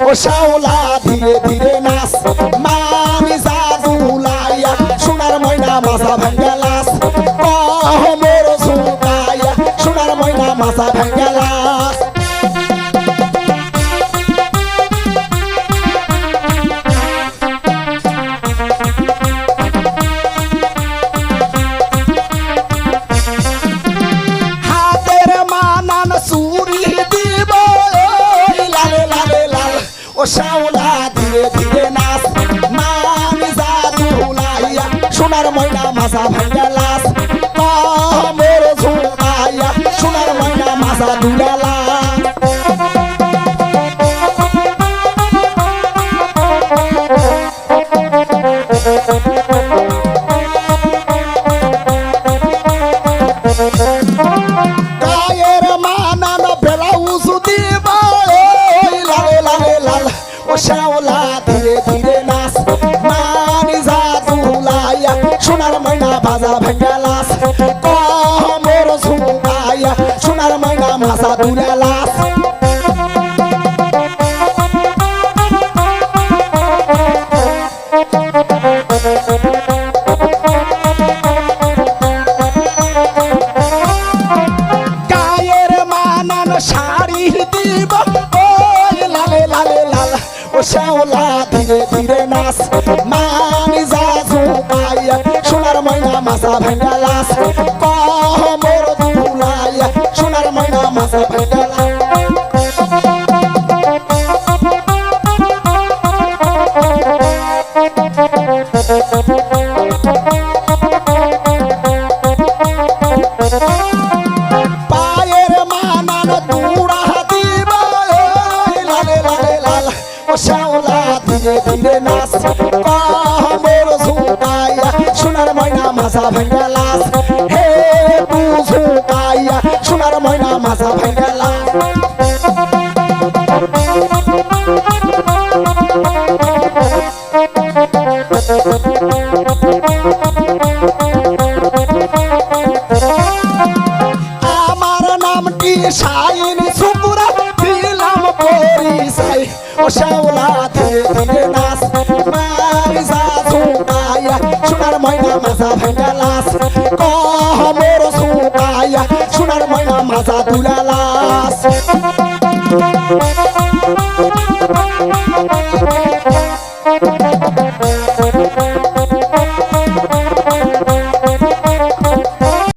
ও শাওলা ধীরে ধীরে নাচ মামি জাদুলাইয়া সোনার ময়না মাথা ভাঙ্গালাস মোর ঝুঁকাইয়া সোনার ময়না মাথা ভাঙ্গালাস হাতের মানান চুরি দিব লালে লালে লাল ও শাওলা ধীরে ধীরে নাচ মামি জাদুলাইয়া সোনার ময়না মাথা ভাঙ্গালাস মোর ঝুঁকাইয়া সোনার ময়না মাথা দুলালাস গায়ের মানান ব্লাউজ দিব লালে লালে লাল ও শাওলা ধীরে ধীরে নাচ মানি জাদুলাইয়া সোনার ময়না বাজা ভাঙ্গালাস মোর ঝুঁকাইয়া সোনার ময়না মাথা দুলালাস গায়ের মানান শাড়ি দিব লালে লালে লাল ও শাওলা ধীরে ধীরে নাচ মানি জাদুলাইয়া সোনার ময়না মাথা ভাঙ্গালাস মোর দুলাইয়া সোনার ময়না মাথা ভাঙ্গালাস পায়ের মানান দুড়া দিব লালে লালে লাল ও শাওলা ধীরে ধীরে নাচ মোর ঝুঁকাইয়া সোনার ময়না মাথা ভাঙ্গালাস হে তু ঝুঁকাইয়া সোনার ময়না মাথা ভাঙ্গালাস আমার নামটি শাইন সুপুরা দিলাম পরিচয় ও শাওলা ধীরে ধীরে নাচ মারি জাদুলাইয়া সোনার ময়না মাথা ভাঙ্গালাস মোর ঝুঁকাইয়া সোনার ময়না মাথা দুলা